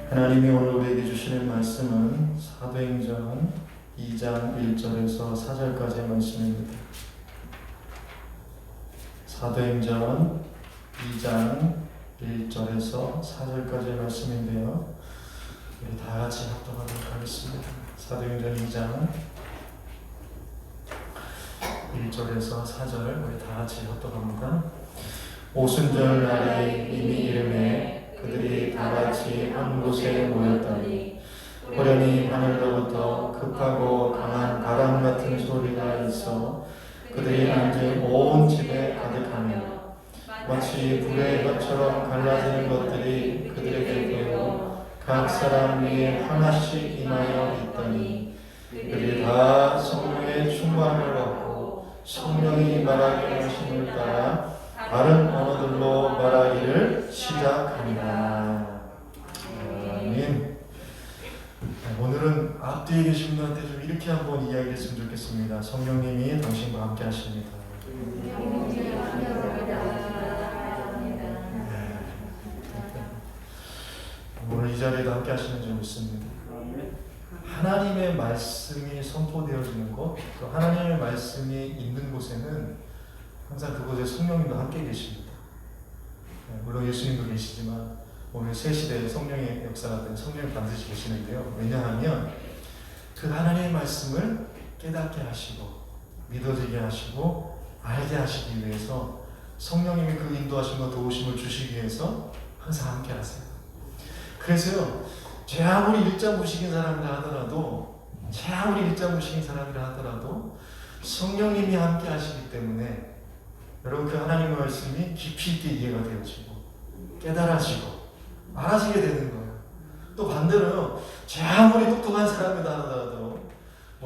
하나님이 오늘 우리에게 주시는 말씀은 사도행전 2장 1절에서 4절까지의 말씀입니다. 사도행전 2장 1절에서 4절까지의 말씀인데요. 우리 다 같이 합독하도록 하겠습니다. 사도행전 2장 1절에서 4절 우리 다 같이 합독합니다. 오순절 날에 이미 이름에 그들이 다 같이 한 곳에 모였더니 호련히 하늘로부터 급하고 강한 바람 같은 소리가 있어 그들이 앉은 온 집에 가득하며 마치 불의 혀처럼 갈라지는 것들이 그들에게 되어 각 사람 위에 하나씩 임하여 있더니 그들이 다 성령의 충만을 받고 성령이 말하게 하심을 따라 다른 언어들로 말하기를 시작합니다. 아멘. 오늘은 앞뒤에 계신 분한테 좀 이렇게 한번 이야기했으면 좋겠습니다. 성령님이 당신과 함께 하십니다. 오늘 이 자리에도 함께 하시는 줄 믿습니다. 하나님의 말씀이 선포되어지는 곳, 또 하나님의 말씀이 있는 곳에는 항상 그곳에 성령님도 함께 계십니다. 물론 예수님도 계시지만 오늘 새 시대에 성령의 역사가 된 성령이 반드시 계시는데요. 왜냐하면 그 하나님의 말씀을 깨닫게 하시고 믿어지게 하시고 알게 하시기 위해서 성령님이 그 인도하심과 도우심을 주시기 위해서 항상 함께 하세요. 그래서요, 제 아무리 일자무식인 사람이라 하더라도 성령님이 함께 하시기 때문에 여러분 그 하나님의 말씀이 깊이 있게 이해가 되어지고 깨달아지고 알아지게 되는 거예요. 또 반대로요, 제 아무리 똑똑한 사람이라 하더라도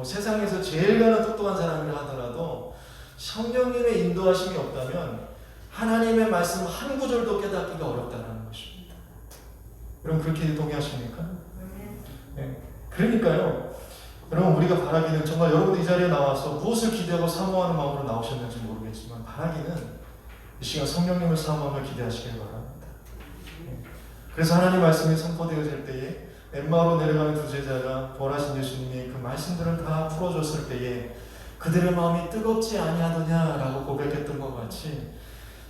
세상에서 제일 가는 똑똑한 사람이라 하더라도 성령님의 인도하심이 없다면 하나님의 말씀 한 구절도 깨닫기가 어렵다는 것입니다. 여러분 그렇게 동의하십니까? 네. 그러니까요, 여러분 우리가 바라기는 정말 여러분들 이 자리에 나와서 무엇을 기대하고 사모하는 마음으로 나오셨는지 모르겠지만 바라기는 이 시간 성령님을 사모하며 기대하시길 바랍니다. 그래서 하나님 말씀이 선포되어질 때에 엠마오로 내려가는 두 제자가 부활하신 예수님이 그 말씀들을 다 풀어줬을 때에 그들의 마음이 뜨겁지 아니하더냐라고 고백했던 것 같이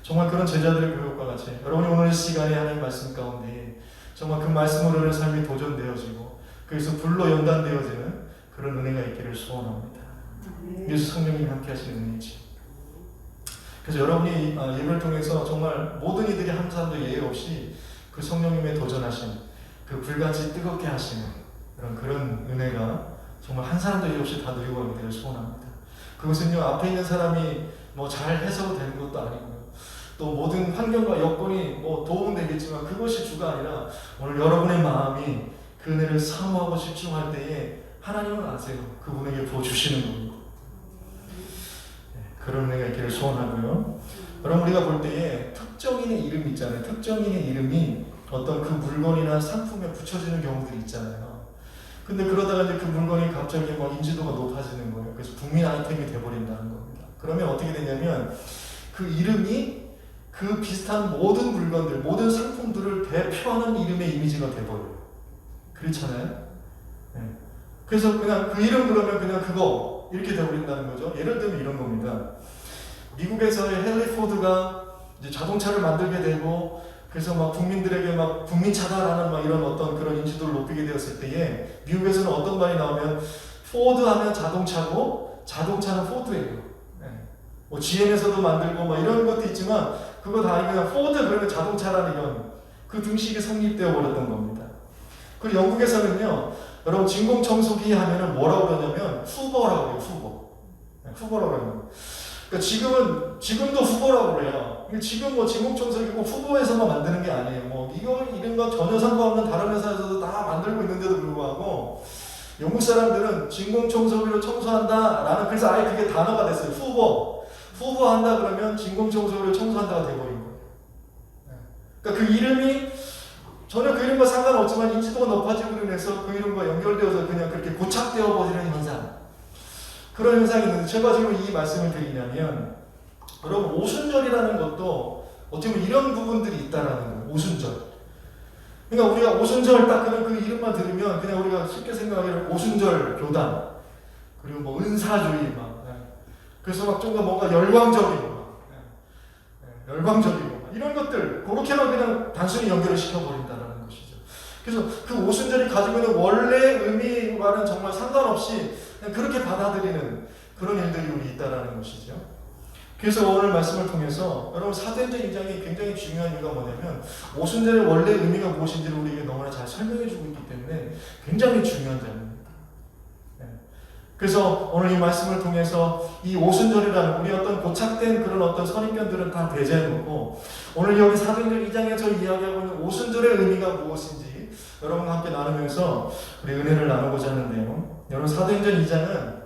정말 그런 제자들의 교육과 같이 여러분이 오늘 이 시간에 하나님 말씀 가운데 정말 그 말씀으로는 삶이 도전되어지고 그래서 불로 연단되어지는 그런 은혜가 있기를 소원합니다. 예수 성령님 함께 하시는 은혜지. 그래서 여러분이 예배를 통해서 정말 모든 이들이 한 사람도 예외 없이 그 성령님의 도전하신 그 불같이 뜨겁게 하시는 그런 은혜가 정말 한 사람도 예외 없이 다 누리고 가기를 소원합니다. 그것은요, 앞에 있는 사람이 잘 해서 되는 것도 아니고요. 또 모든 환경과 여건이 도움은 되겠지만 그것이 주가 아니라 오늘 여러분의 마음이 그 은혜를 사모하고 집중할 때에 하나님은 아세요. 그분에게 부어주시는 겁니다. 그런 은혜가 있기를 소원하고요. 여러분 우리가 볼 때에 특정인의 이름이 있잖아요. 특정인의 이름이 어떤 그 물건이나 상품에 붙여지는 경우들이 있잖아요. 근데 그러다가 이제 그 물건이 갑자기 인지도가 높아지는 거예요. 그래서 국민 아이템이 돼버린다는 겁니다. 그러면 어떻게 되냐면 그 이름이 그 비슷한 모든 물건들, 모든 상품들을 대표하는 이름의 이미지가 돼버려요. 그렇잖아요? 네. 그래서 그냥 그 이름 그러면 그냥 그거 이렇게 되어버린다는 거죠. 예를 들면 이런 겁니다. 미국에서의 헨리 포드가 이제 자동차를 만들게 되고 그래서 국민들에게 국민차다라는 이런 어떤 그런 인지도를 높이게 되었을 때에 미국에서는 어떤 말이 나오면 포드 하면 자동차고 자동차는 포드예요. 네. GM에서도 만들고 이런 것도 있지만 그거 다 그냥 포드 그러면 자동차라는 이런 그 등식이 성립되어 버렸던 겁니다. 그리고 영국에서는요, 여러분 진공청소기 하면은 뭐라고 그러냐면 후보라고 그래요. 후보라고 그래요. 그러니까 지금도 후보라고 그래요. 지금 진공청소기고 후보에서만 만드는 게 아니에요. 이런 거 전혀 상관없는 다른 회사에서도 다 만들고 있는데도 불구하고 영국 사람들은 진공청소기로 청소한다라는, 그래서 아예 그게 단어가 됐어요. 후보한다 그러면 진공청소기로 청소한다가 돼버린 거예요. 그러니까 그 이름이 전혀 그 이름과 상관없지만 인지도가 높아지고 인해서 그 이름과 연결되어서 그냥 그렇게 고착되어 버리는 현상, 그런 현상이 있는데 제가 지금 이 말씀을 드리냐면 여러분 오순절이라는 것도 어떻게 보면 이런 부분들이 있다라는 거예요. 오순절 그러니까 우리가 오순절 딱 그냥 그 이름만 들으면 그냥 우리가 쉽게 생각하기를 오순절 교단, 그리고 뭐 은사주의 막, 그래서 막 좀 더 뭔가 열광적이고 열광적이고 이런 것들 그렇게만 그냥 단순히 연결을 시켜버린다는 것이죠. 그래서 그 오순절이 가지고 있는 원래 의미와는 정말 상관없이 그냥 그렇게 받아들이는 그런 일들이 우리 있다라는 것이죠. 그래서 오늘 말씀을 통해서 여러분 사도행전 2장이 굉장히 중요한 이유가 뭐냐면 오순절의 원래 의미가 무엇인지를 우리에게 너무나 잘 설명해주고 있기 때문에 굉장히 중요한 장면입니다. 그래서 오늘 이 말씀을 통해서 이 오순절이라는 우리 어떤 고착된 그런 어떤 선입견들은 다 배제해놓고 오늘 여기 사도행전 2장에서 이야기하고 있는 오순절의 의미가 무엇인지 여러분과 함께 나누면서 우리 은혜를 나누고자 하는데요. 여러분 사도행전 2장은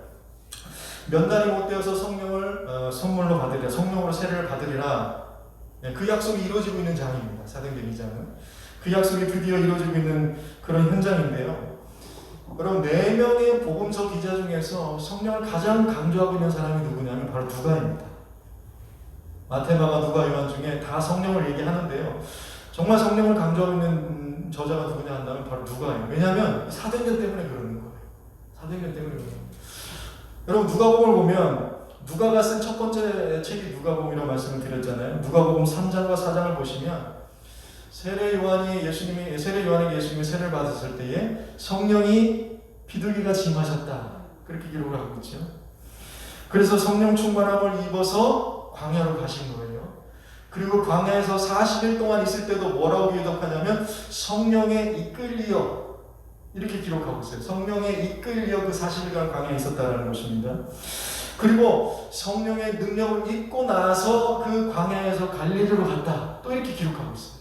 몇 달이 못 되어서 성령을 선물로 받으리라, 성령으로 세례를 받으리라, 그 약속이 이루어지고 있는 장입니다. 사도행전 2장은 그 약속이 드디어 이루어지고 있는 그런 현장인데요. 여러분 4명의 복음서 기자 중에서 성령을 가장 강조하고 있는 사람이 누구냐면 바로 누가입니다. 마태, 마가, 누가, 요한 중에 다 성령을 얘기하는데요. 정말 성령을 강조하고 있는 저자가 누구냐 한다면 바로 누가예요. 왜냐하면 사도행전 때문에 그러는 거예요. 사도행전 때문에 그러는 거예요. 여러분 누가복음을 보면 누가가 쓴 첫 번째 책이 누가복음이라고 말씀을 드렸잖아요. 누가복음 3장과 4장을 보시면 세례 요한에게 예수님이 세례를 받았을 때에 성령이 비둘기같이 임하셨다. 그렇게 기록을 하고 있죠. 그래서 성령 충만함을 입어서 광야로 가신 거예요. 그리고 광야에서 40일 동안 있을 때도 뭐라고 기록하냐면 성령에 이끌리어 이렇게 기록하고 있어요. 성령에 이끌려 그 40일간 광야에 있었다는 것입니다. 그리고 성령의 능력을 입고 나서 그 광야에서 갈릴리로 갔다. 또 이렇게 기록하고 있어요.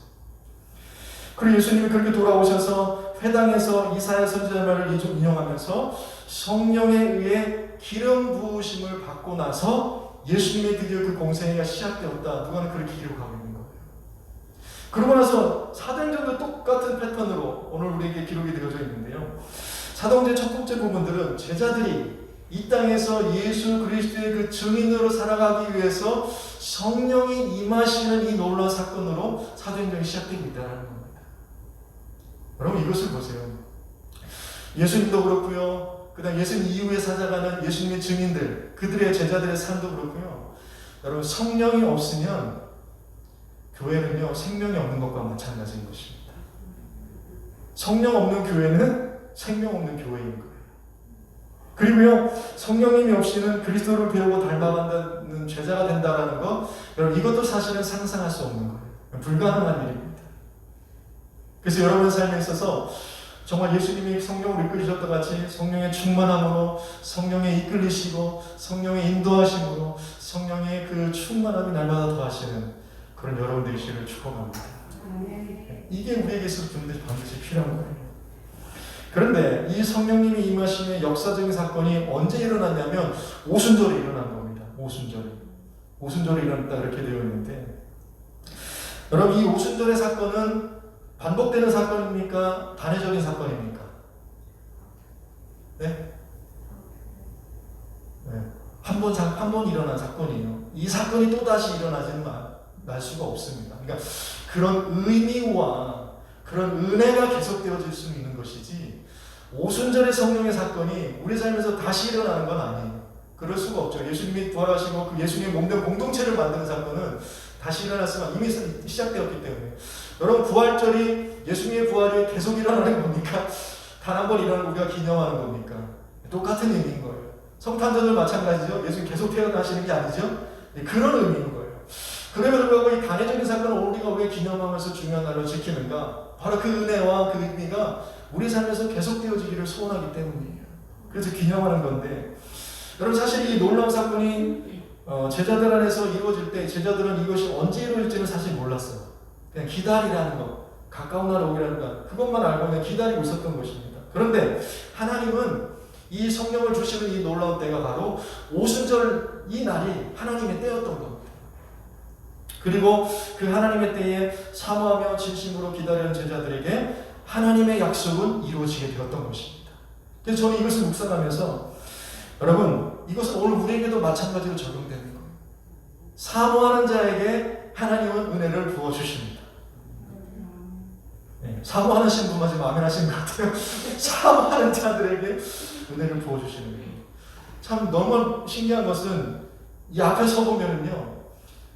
그리고 예수님이 그렇게 돌아오셔서 회당에서 이사야 선지자의 말을 인용하면서 성령에 의해 기름 부으심을 받고 나서 예수님의 드디어 그 공생애가 시작되었다. 누가는 그렇게 기록하고 있는 거예요. 그러고 나서 사도행전도 똑같은 패턴으로 오늘 우리에게 기록이 되어져 있는데요. 사도행전 첫 번째 부분들은 제자들이 이 땅에서 예수 그리스도의 그 증인으로 살아가기 위해서 성령이 임하시는 이 놀라운 사건으로 사도행전이 시작되고 있다는 겁니다. 여러분 이것을 보세요. 예수님도 그렇고요. 그 다음 예수님 이후에 찾아가는 예수님의 증인들, 그들의 제자들의 삶도 그렇고요. 여러분 성령이 없으면 교회는요 생명이 없는 것과 마찬가지인 것입니다. 성령 없는 교회는 생명 없는 교회인 거예요. 그리고요 성령님이 없이는 그리스도를 배우고 닮아간다는 제자가 된다라는 것, 여러분 이것도 사실은 상상할 수 없는 거예요. 불가능한 일입니다. 그래서 여러분의 삶에 있어서 정말 예수님이 성령을 이끌리셨던 같이 성령의 충만함으로, 성령의 이끌리시고, 성령의 인도하심으로, 성령의 그 충만함이 날마다 더하시는 그런 여러분 되시기를 축복합니다. 이게 우리에게 있어서 반드시 필요한 거예요. 그런데 이 성령님이 임하심의 역사적인 사건이 언제 일어났냐면 오순절에 일어난 겁니다. 오순절에 일어났다 그렇게 되어 있는데, 여러분 이 오순절의 사건은 반복되는 사건입니까? 단회적인 사건입니까? 네? 한 번 일어난 사건이에요. 이 사건이 또다시 일어나지는 날 수가 없습니다. 그러니까 그런 의미와 그런 은혜가 계속되어질 수 있는 것이지, 오순절의 성령의 사건이 우리 삶에서 다시 일어나는 건 아니에요. 그럴 수가 없죠. 예수님이 부활하시고 그 예수님의 몸된 공동체를 만드는 사건은 다시 일어날 수가 이미 시작되었기 때문에, 여러분 부활절이 예수님의 부활이 계속 일어나는 겁니까? 단 한 번 일어나는 우리가 기념하는 겁니까? 똑같은 의미인 거예요. 성탄절도 마찬가지죠. 예수님 계속 태어나시는 게 아니죠. 그런 의미인 거예요. 그럼에도 불구하고 이 단회적인 사건을 우리가 왜 기념하면서 중요한 날로 지키는가? 바로 그 은혜와 그 의미가 우리 삶에서 계속되어지기를 소원하기 때문이에요. 그래서 기념하는 건데, 여러분 사실 이 놀라운 사건이 제자들 안에서 이루어질 때 제자들은 이것이 언제 이루어질지는 사실 몰랐어요. 그냥 기다리라는 것, 가까운 날 오기라는 것, 그것만 알고 그냥 기다리고 있었던 것입니다. 그런데 하나님은 이 성령을 주시는 이 놀라운 때가 바로 오순절 이 날이 하나님의 때였던 겁니다. 그리고 그 하나님의 때에 사모하며 진심으로 기다리는 제자들에게 하나님의 약속은 이루어지게 되었던 것입니다. 그래서 저는 이것을 묵상하면서, 여러분 이것은 오늘 우리에게도 마찬가지로 적용되는 거예요. 사모하는 자에게 하나님은 은혜를 부어주십니다. 사모하는 신부만 지금 아멘 하신 것 같아요. 사모하는 자들에게 은혜를 부어주시는 거예요. 참 너무 신기한 것은 이 앞에 서보면은요,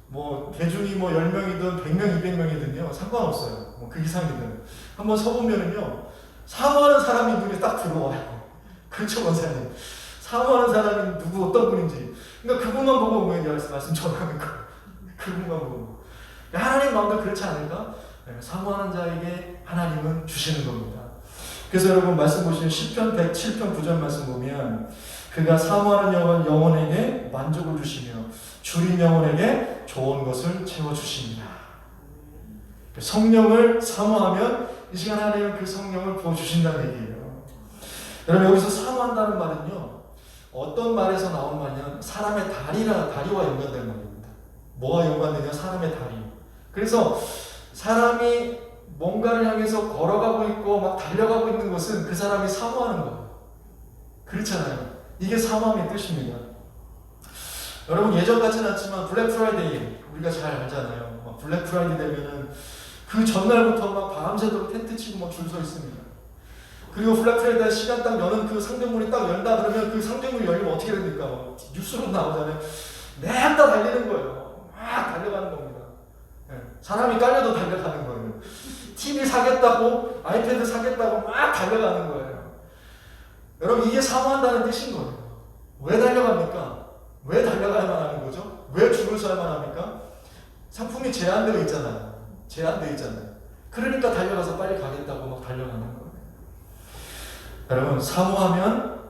뭐 대중이 뭐 10명이든 100명, 200명이든요 상관없어요. 뭐 그 이상이든 한번 서보면은요 사모하는 사람이 눈에 딱 들어와요. 그렇죠, 원사님. 사모하는 사람이 누구 어떤 분인지, 그러니까 그분만 보고 말씀 전하는 거. 그분만 보고. 하나님 마음도 그렇지 않을까? 사모하는 자에게 하나님은 주시는 겁니다. 그래서 여러분 말씀 보시면 시편 107편 9절 말씀 보면 그가 사모하는 영혼에게 만족을 주시며 줄인 영혼에게 좋은 것을 채워주십니다. 성령을 사모하면 이 시간 하나님은 그 성령을 부어주신다는 얘기예요. 여러분 여기서 사모한다는 말은요, 어떤 말에서 나온 말이냐, 사람의 다리와 연관된 말입니다. 뭐와 연관되냐? 사람의 다리. 그래서 사람이 뭔가를 향해서 걸어가고 있고 막 달려가고 있는 것은 그 사람이 사모하는 거예요. 그렇잖아요. 이게 사모함의 뜻입니다. 여러분 예전 같지는 않지만 블랙 프라이데이 우리가 잘 알잖아요. 막 블랙 프라이데이 되면은 그 전날부터 막 밤새도록 텐트 치고 막 줄 서 있습니다. 그리고 블랙 프라이데이 시간 딱 여는 그 상점문이 딱 열다 그러면 그 상점문이 열리면 어떻게 됩니까? 뉴스로 나오잖아요. 냅다 달리는 거예요. 막 달려가는 겁니다. 사람이 깔려도 달려가는 거예요. TV 사겠다고, 아이패드 사겠다고 막 달려가는 거예요. 여러분 이게 사모한다는 뜻인 거예요. 왜 달려갑니까? 왜 달려가야만 하는 거죠? 왜 줄을 서야만 합니까? 상품이 제한되어 있잖아요. 제한되어 있잖아요. 그러니까 달려가서 빨리 가겠다고 막 달려가는 거예요. 여러분 사모하면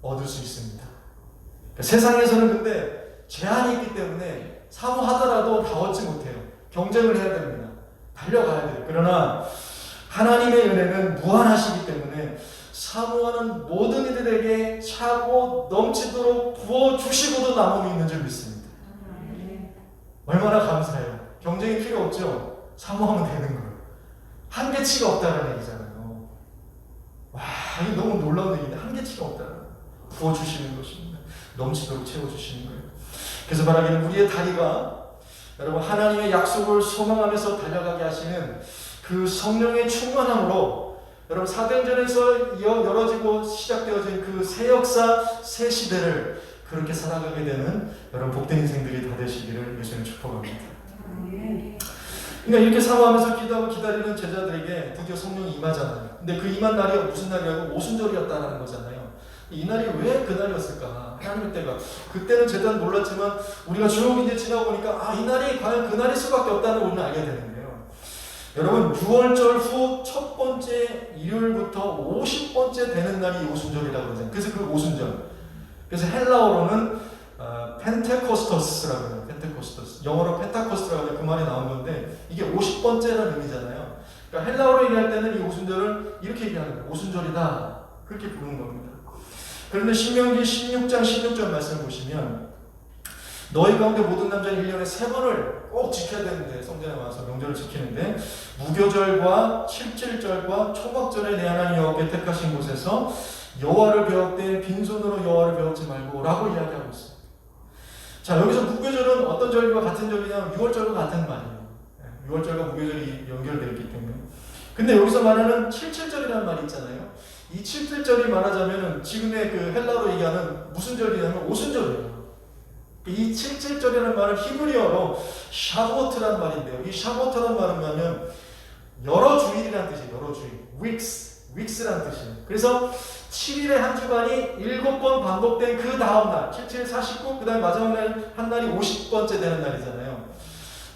얻을 수 있습니다. 세상에서는 근데 제한이 있기 때문에 사모하더라도 다 얻지 못해요. 경쟁을 해야 됩니다. 달려가야 돼요. 그러나 하나님의 은혜는 무한하시기 때문에 사모하는 모든 이들에게 차고 넘치도록 부어주시고도 남음이 있는 줄 믿습니다. 얼마나 감사해요. 경쟁이 필요 없죠. 사모하면 되는 거예요. 한계치가 없다는 얘기잖아요. 와, 이게 너무 놀라운 얘기인데 한계치가 없다는 거예요. 부어주시는 것입니다. 넘치도록 채워주시는 거예요. 그래서 말하기는 우리의 다리가 여러분 하나님의 약속을 소망하면서 달려가게 하시는 그 성령의 충만함으로 여러분 사도행전에서 열어지고 시작되어진 그 새 역사, 새 시대를 그렇게 살아가게 되는 여러분 복된 인생들이 다 되시기를 예수님 축복합니다. 그러니까 이렇게 사모하면서 기도하고 기다리는 제자들에게 드디어 성령이 임하잖아요. 근데 그 임한 날이 무슨 날이라고? 오순절이었다는 거잖아요. 이 날이 왜 그날이었을까? 하나님의 때가. 그때는 제대로 몰랐지만 우리가 쭉 이제 지나고 보니까 이 날이 과연 그날일 수밖에 없다는 걸 우리는 알게 되는데요. 여러분 6월절 후 첫 번째 일요일부터 50번째 되는 날이 오순절이라고 그러잖아요. 그래서 그 오순절. 그래서 헬라어로는 펜테코스터스라고 해요. 펜테코스터스. 영어로 펜타코스트라고 해서 그 말이 나온 건데 이게 50번째라는 의미잖아요. 그러니까 헬라어로 얘기할 때는 이 오순절을 이렇게 얘기하는 거예요. 오순절이다. 그렇게 부르는 겁니다. 그런데 신명기 16장 16절 말씀 보시면 너희 가운데 모든 남자는 1년에 3번을 꼭 지켜야 되는데 성전에 와서 명절을 지키는데 무교절과 칠칠절과 초막절에 내 하나님 여호와께 택하신 곳에서 여호와를 배웠되 빈손으로 여호와를 배웠지 말고 라고 이야기하고 있어요. 자 여기서 무교절은 어떤 절과 같은 절이냐면 6월절과 같은 말이에요. 6월절과 무교절이 연결되어 있기 때문에. 근데 여기서 말하는 칠칠절이라는 말이 있잖아요. 이 칠칠절이 말하자면 지금의 그 헬라로 얘기하는 무슨 절이냐면 오순절이에요. 이 칠칠절이라는 말은 히브리어로 샤보트라는 말인데요. 이 샤보트라는 말은 뭐냐면 여러 주일이라는 뜻이에요. 여러 주일. 윅스라는 뜻이에요. 그래서 7일의 한 주간이 7번 반복된 그 다음 날 77, 49, 그 다음 마지막 날 한 날이 50번째 되는 날이잖아요.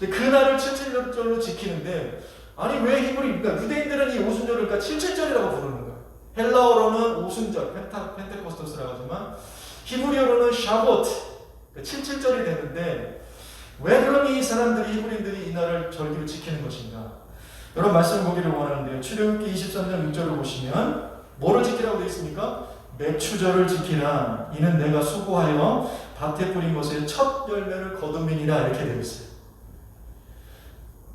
근데 그 날을 칠칠절로 지키는데 아니 왜 그러니까 유대인들은 이 오순절을 그러니까 칠칠절이라고 부르는 거예요. 헬라어로는 오순절, 펜테코스터스라고 하지만 히브리어로는 샤보트, 칠칠절이 되는데 왜 그럼 이 사람들이 히브리인들이 이 날을 절기로 지키는 것인가? 여러분 말씀 보기를 원하는데요. 출애굽기 23장 6절을 보시면 뭐를 지키라고 되어 있습니까? 맥추절을 지키라. 이는 내가 수고하여 밭에 뿌린 것의 첫 열매를 거둠이니라 이렇게 되어 있어요.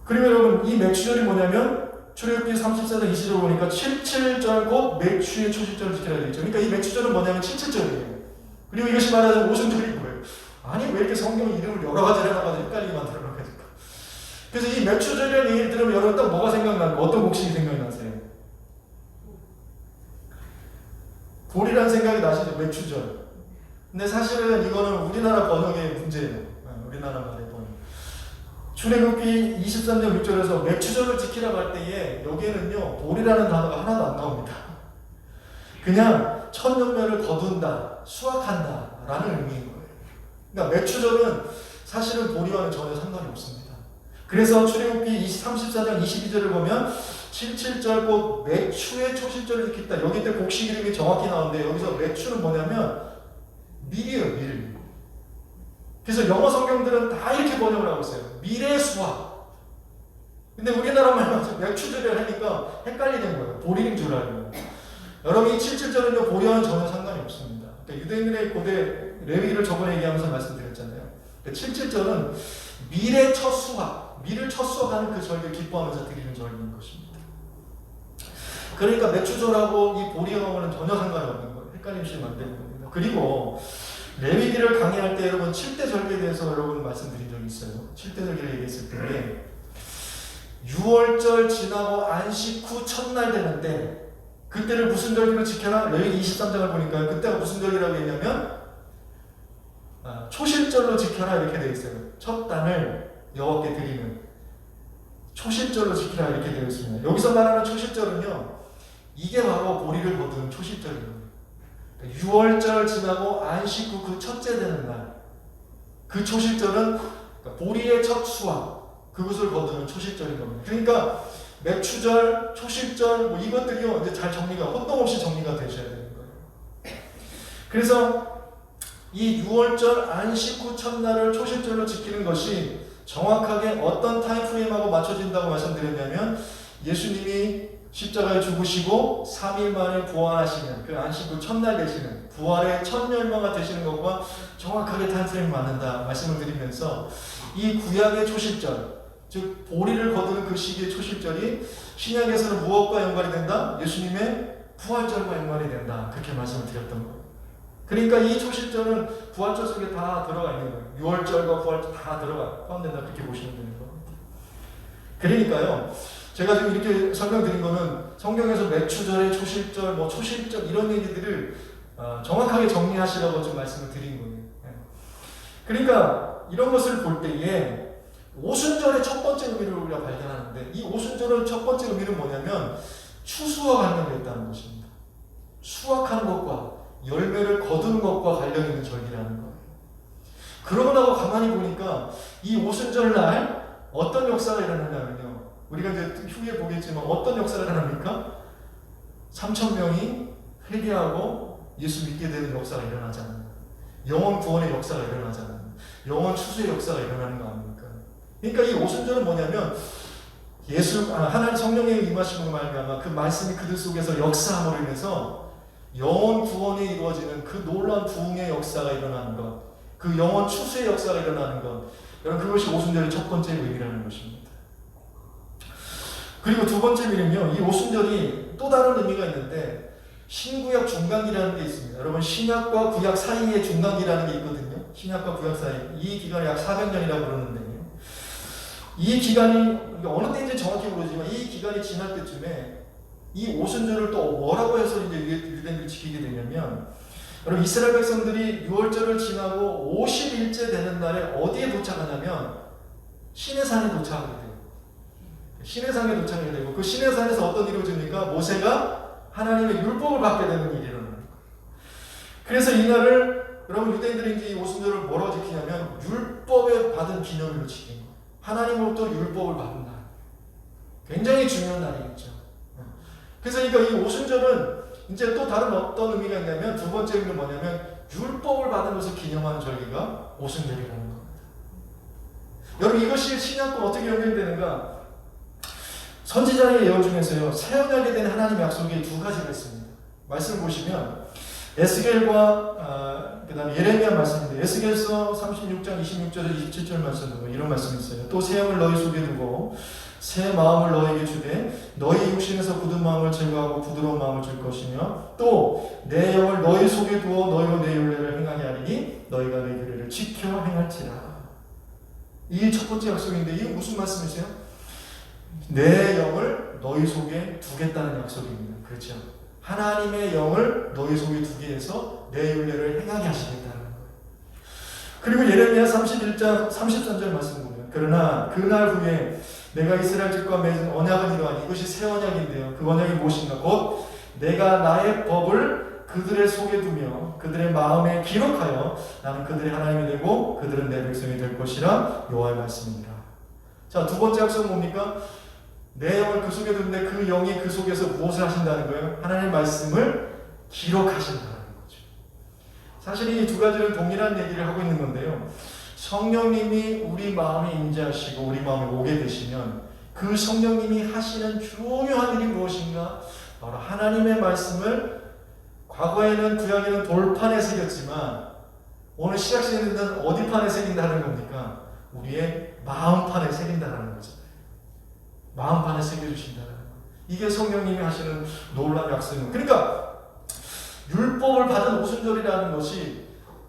그리고 여러분 이 맥추절이 뭐냐면 출애굽기 34장 20절을 보니까 칠칠절 곧 맥추의 초실절을 지키라 되어 있죠. 그러니까 이 맥추절은 뭐냐면 칠칠절이에요. 그리고 이것이 말하자면 오순절인 거예요. 아니 왜 이렇게 성경 이름을 여러 가지를 해놔가지고 헷갈리게 만들어놓을까? 그래서 이 맥추절이라는 얘기를 들으면 여러분 딱 뭐가 생각나요? 어떤 곡식이 생각나세요? 볼이라는 생각이 나시죠? 매추절. 근데 사실은 이거는 우리나라 번역의 문제예요. 우리나라 말의 번역. 출애굽기 23장 6절에서 매추절을 지키라고 할 때에 여기에는요 볼이라는 단어가 하나도 안 나옵니다. 그냥 첫 열매를 거둔다, 수확한다 라는 의미인 거예요. 그러니까 매추절은 사실은 보리와는 전혀 상관이 없습니다. 그래서 출애굽기 34장 22절을 보면 77절 곧 매추의 초실절을 지켰다. 여기 때 곡식 이름이 정확히 나오는데 여기서 매추는 뭐냐면 밀이에요, 밀. 그래서 영어 성경들은 다 이렇게 번역을 하고 있어요. 밀의 수확. 근데 우리나라 말로 매추절을 하니까 헷갈리는 거예요. 보리인 줄 알고. 여러분 이 77절은요 보리와는 전혀 상관이 없습니다. 그러니까 유대인들의 고대 레위기를 저번에 얘기하면서 말씀드렸잖아요. 77절은 밀의 첫 수확, 밀을 첫 수확하는 그 절기를 기뻐하면서 드리는 절기인 것입니다. 그러니까 매추절하고 이 보리하고는 전혀 상관이 없는 거예요. 헷갈리시면 안 되는 겁니다. 그리고 레위기를 강의할 때 여러분 7대 절기에 대해서 여러분 말씀드린 적이 있어요. 7대 절기를 얘기했을 때 6월절 지나고 안식 후 첫날 되는데 그때를 무슨 절기로 지켜라? 레위기 23장을 보니까 그때가 무슨 절기라고 했냐면 초실절로 지켜라 이렇게 되어 있어요. 첫 단을 여호와께 드리는 초실절로 지키라 이렇게 되어 있습니다. 여기서 말하는 초실절은요 이게 바로 보리를 거두는 초실절이에요. 6월절 지나고 안식 후 그 첫째 되는 날 그 초실절은 보리의 첫 수확 그것을 거두는 초실절인 겁니다. 그러니까 매추절, 초실절 뭐 이것들이요 이제 잘 정리가 혼동 없이 정리가 되셔야 되는 거예요. 그래서 이 6월절 안식 후 첫날을 초실절로 지키는 것이 정확하게 어떤 타임프레임하고 맞춰진다고 말씀드렸냐면 예수님이 십자가에 죽으시고 3일 만에 부활하시는 그 안식 후 첫날 되시는 부활의 첫 열매가 되시는 것과 정확하게 타임프레임이 맞는다 말씀을 드리면서 이 구약의 초실절 즉 보리를 거두는 그 시기의 초실절이 신약에서는 무엇과 연관이 된다? 예수님의 부활절과 연관이 된다 그렇게 말씀을 드렸던 거예요. 그러니까 이 초실절은 부활절 속에 다 들어가 있는 거예요. 6월절과 부활절 다 포함된다 그렇게 보시면 되는 겁니다. 그러니까요 제가 지금 이렇게 설명드린 거는 성경에서 매추절의 초실절, 뭐 초실절 이런 얘기들을 정확하게 정리하시라고 좀 말씀을 드린 거예요. 그러니까 이런 것을 볼 때에 오순절의 첫 번째 의미를 우리가 발견하는데 이 오순절의 첫 번째 의미는 뭐냐면 추수와 관련되어 있다는 것입니다. 수확하는 것과 열매를 거두는 것과 관련 있는 절기라는 거예요. 그러고 나고 가만히 보니까 이 오순절 날 어떤 역사가 일어나냐면요. 우리가 이제 후에 보겠지만 어떤 역사가 일어납니까? 3,000명이 회개하고 예수 믿게 되는 역사가 일어나잖아요. 영원 구원의 역사가 일어나잖아요. 영원 추수의 역사가 일어나는 거 아닙니까? 그러니까 이 오순절은 뭐냐면 하나님 성령의 임하심으로 말미암아 그 말씀이 그들 속에서 역사함으로 인해서 영원 구원이 이루어지는 그 놀라운 부흥의 역사가 일어나는 것, 그 영원 추수의 역사가 일어나는 것, 여러분 그것이 오순절의 첫 번째 의미라는 것입니다. 그리고 두 번째 의미는요, 이 오순절이 또 다른 의미가 있는데 신구약 중간기라는 게 있습니다. 여러분 신약과 구약 사이에 중간기라는 게 있거든요. 신약과 구약 사이 이 기간을 약 400년이라고 그러는데요. 이 기간이 어느 때인지 정확히 모르지만 이 기간이 지날 때쯤에 이 오순절을 또 뭐라고 해서 이제 유대인들이 지키게 되냐면 여러분 이스라엘 백성들이 6월절을 지나고 50일째 되는 날에 어디에 도착하냐면 시내산에 도착하게 돼요. 시내산에 도착하게 되고 그 시내산에서 어떤 일이 일어집니까? 모세가 하나님의 율법을 받게 되는 일이 일어나는 거예요. 그래서 이날을 여러분 유대인들이 이제 이 오순절을 뭐라고 지키냐면 율법에 받은 기념일로 지키는 거예요. 하나님으로부터 율법을 받은 날. 굉장히 중요한 날이겠죠. 그래서 그러니까 이 오순절은 이제 또 다른 어떤 의미가 있냐면 두 번째 의미는 뭐냐면 율법을 받은 것을 기념하는 절기가 오순절이라는 겁니다. 여러분 이것이 신약과 어떻게 연결되는가? 선지자의 예언 중에서요 새 언약에 대한 하나님의 약속이 두 가지가 있습니다. 말씀을 보시면 에스겔과 그 다음에 예레미야 말씀인데 에스겔서 36장 26절에서 27절 말씀으로 이런 말씀이 있어요. 또 새 영을 너희 속에 두고 새 마음을 너에게 주되 너희 육신에서 굳은 마음을 제거하고 부드러운 마음을 줄 것이며 또 내 영을 너희 속에 두어 너희로 내 윤례를 행하게 하리니 너희가 내 규례를 지켜 행할지라. 이 첫 번째 약속인데 이게 무슨 말씀이세요? 내 영을 너희 속에 두겠다는 약속입니다. 그렇죠? 하나님의 영을 너희 속에 두게 해서 내 윤례를 행하게 하시겠다는 거예요. 그리고 예레미야 31장 33절 말씀 보면 그러나 그날 후에 내가 이스라엘 집과 맺은 언약을 이루하니 이것이 새 언약인데요. 그 언약이 무엇인가? 곧 내가 나의 법을 그들의 속에 두며 그들의 마음에 기록하여 나는 그들의 하나님이 되고 그들은 내 백성이 될 것이라 여호와의 말씀이니라. 자, 두 번째 약속은 뭡니까? 내 영을 그 속에 두는데 그 영이 그 속에서 무엇을 하신다는 거예요? 하나님의 말씀을 기록하신다는 거죠. 사실 이 두 가지는 동일한 얘기를 하고 있는 건데요. 성령님이 우리 마음에 임재하시고 우리 마음에 오게 되시면 그 성령님이 하시는 중요한 일이 무엇인가? 바로 하나님의 말씀을 과거에는 구약에는 돌판에 새겼지만 오늘 신약시대는 어디 판에 새긴다는 겁니까? 우리의 마음판에 새긴다는 거죠. 마음판에 새겨주신다는 거. 이게 성령님이 하시는 놀라운 약속입니다. 그러니까 율법을 받은 오순절이라는 것이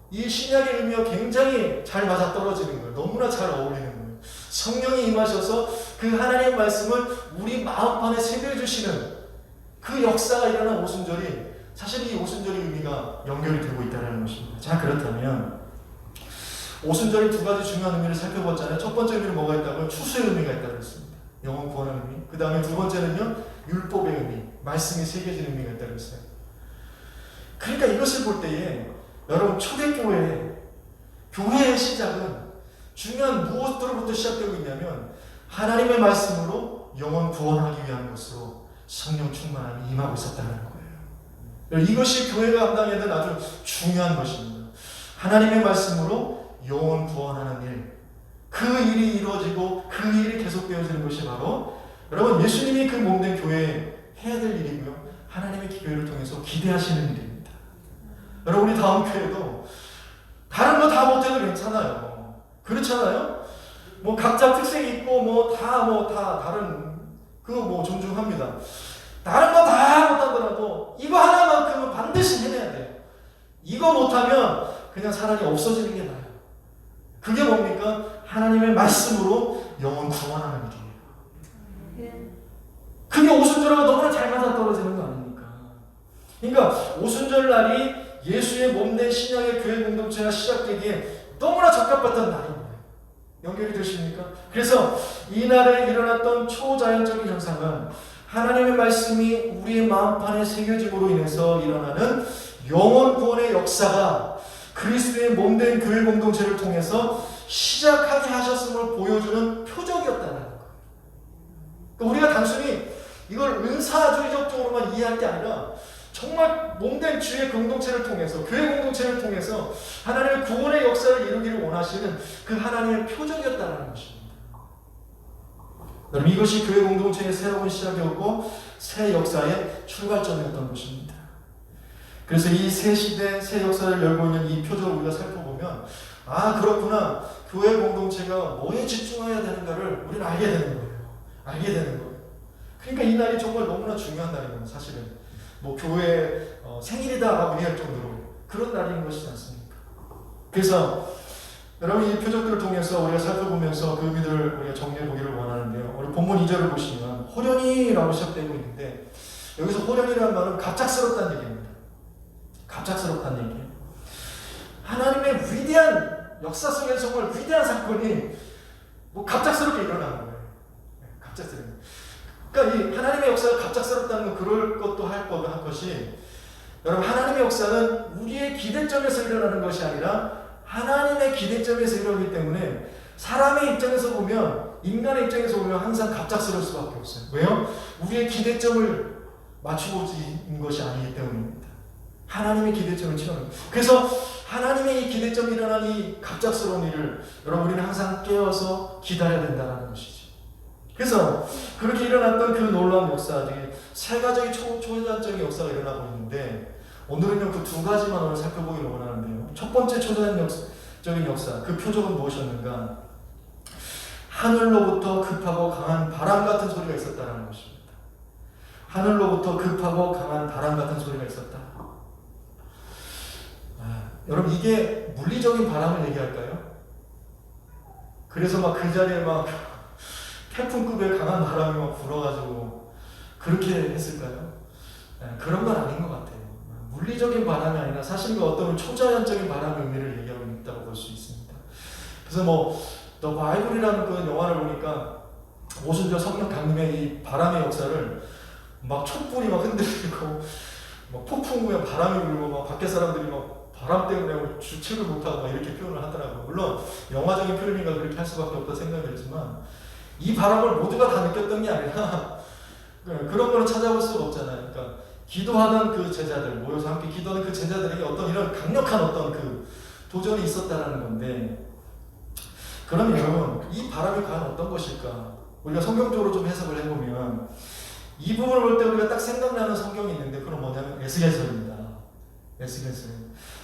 이 신약의 의미와 굉장히 잘 맞아떨어지는 거예요. 너무나 잘 어울리는 거예요. 성령이 임하셔서 그 하나님의 말씀을 우리 마음판에 새겨주시는 그 역사가 일어난 오순절이 사실 이 오순절의 의미가 연결이 되고 있다는 것입니다. 자, 그렇다면 오순절이 두 가지 중요한 의미를 살펴봤잖아요. 첫 번째 의미는 뭐가 있다고요? 추수의 의미가 있다고 했습니다. 영혼 구원의 의미. 그 다음에 두 번째는요, 율법의 의미, 말씀이 새겨진 의미가 있다고 했어요. 그러니까 이것을 볼 때에 여러분 초대교회, 교회의 시작은 중요한 무엇으로부터 시작되고 있냐면 하나님의 말씀으로 영혼 구원하기 위한 것으로 성령 충만함이 임하고 있었다는 거예요. 이것이 교회가 감당해야 되는 아주 중요한 것입니다. 하나님의 말씀으로 영혼 구원하는 일, 그 일이 이루어지고 그 일이 계속되어지는 것이 바로 여러분 예수님이 그 몸된 교회에 해야 될 일이고요. 하나님의 교회를 통해서 기대하시는 일입니다. 여러분 우리 다음 교회도 다른 거 다 못해도 괜찮아요. 그렇잖아요? 뭐 각자 특색이 있고 뭐 다 다른 그거 뭐 존중합니다. 다른 거 다 못하더라도 이거 하나만큼은 반드시 해내야 돼요. 이거 못하면 그냥 사람이 없어지는 게 나아요. 그게 뭡니까? 하나님의 말씀으로 영혼 구원하는 일이에요. 그게 오순절하고 너무나 잘 맞아떨어지는 거 아닙니까? 그러니까 오순절 날이 예수의 몸된 신약의 교회 공동체가 시작되기에 너무나 적합했던 날입니다. 연결이 되십니까? 그래서 이 날에 일어났던 초자연적인 현상은 하나님의 말씀이 우리의 마음판에 새겨짐으로 인해서 일어나는 영혼 구원의 역사가 그리스도의 몸된 교회 공동체를 통해서 시작하게 하셨음을 보여주는 표적이었다는 거예요. 그러니까 우리가 단순히 이걸 은사주의적으로만 이해할 게 아니라 정말 몸된 주의 공동체를 통해서 교회 공동체를 통해서 하나님의 구원의 역사를 이루기를 원하시는 그 하나님의 표적이었다는 것입니다. 여러분 이것이 교회 공동체의 새로운 시작이었고 새 역사의 출발점이었던 것입니다. 그래서 이 새 시대, 새 역사를 열고 있는 이 표적을 우리가 살펴보면 아 그렇구나. 교회 공동체가 뭐에 집중해야 되는가를 우리는 알게 되는 거예요. 알게 되는 거예요. 그러니까 이 날이 정말 너무나 중요한 날이거든요. 사실은 뭐 교회 생일이다라고 얘기할 정도로 그런 날인 것이지 않습니까? 그래서 여러분 이 표적들을 통해서 우리가 살펴보면서 그 의미들을 우리가 정리해 보기를 원하는데요. 우리 본문 2절을 보시면 호련히라고 시작되고 있는데 여기서 호련히라는 말은 갑작스럽다는 얘기입니다. 갑작스럽다는 얘기예요. 하나님의 위대한 역사 속에서 정말 위대한 사건이 뭐 갑작스럽게 일어나는 거예요. 갑작스럽게. 그러니까 이 하나님의 역사가 갑작스럽다는 건 그럴 것도 할 것이 여러분 하나님의 역사는 우리의 기대점에서 일어나는 것이 아니라 하나님의 기대점에서 일어나기 때문에 사람의 입장에서 보면 인간의 입장에서 보면 항상 갑작스러울 수밖에 없어요. 왜요? 우리의 기대점을 맞추고 있는 것이 아니기 때문입니다. 하나님의 기대점을 치러는 거예요. 그래서 하나님의 이 기대점이 일어난 이 갑작스러운 일을 여러분 우리는 항상 깨어서 기다려야 된다는 것이죠. 그래서 그렇게 일어났던 그 놀라운 역사 중에 세 가지의 초자연적인 역사가 일어나고 있는데 오늘은요 그 두 가지만 오늘 살펴보기를 원하는데요. 첫 번째 초자연적인 역사, 그 표적은 무엇이었는가? 하늘로부터 급하고 강한 바람 같은 소리가 있었다는 것입니다. 하늘로부터 급하고 강한 바람 같은 소리가 있었다. 여러분 이게 물리적인 바람을 얘기할까요? 그래서 막 그 자리에 막 태풍급의 강한 바람이 막 불어가지고 그렇게 했을까요? 그런 건 아닌 것 같아요. 물리적인 바람이 아니라 사실 그 어떤 초자연적인 바람의 의미를 얘기하고 있다고 볼 수 있습니다. 그래서 더 바이블이라는 그 영화를 보니까 오순절 성령 강림의 이 바람의 역사를 막 촛불이 막 흔들리고 막 폭풍 후에 바람이 불고 막 밖에 사람들이 막 바람 때문에 주책을 못하고 막 이렇게 표현을 하더라고요. 물론 영화적인 표현이니까 그렇게 할 수밖에 없다 생각이 들지만 이 바람을 모두가 다 느꼈던 게 아니라 그런 거는 찾아볼 수가 없잖아요. 그러니까 기도하던 그 제자들, 모여서 함께 기도하는 그 제자들에게 어떤 이런 강력한 어떤 그 도전이 있었다라는 건데, 그러면 이 바람이 과연 어떤 것일까? 우리가 성경적으로 좀 해석을 해보면 이 부분을 볼 때 우리가 딱 생각나는 성경이 있는데, 그건 뭐냐면 에스겔서입니다. 에스겔서.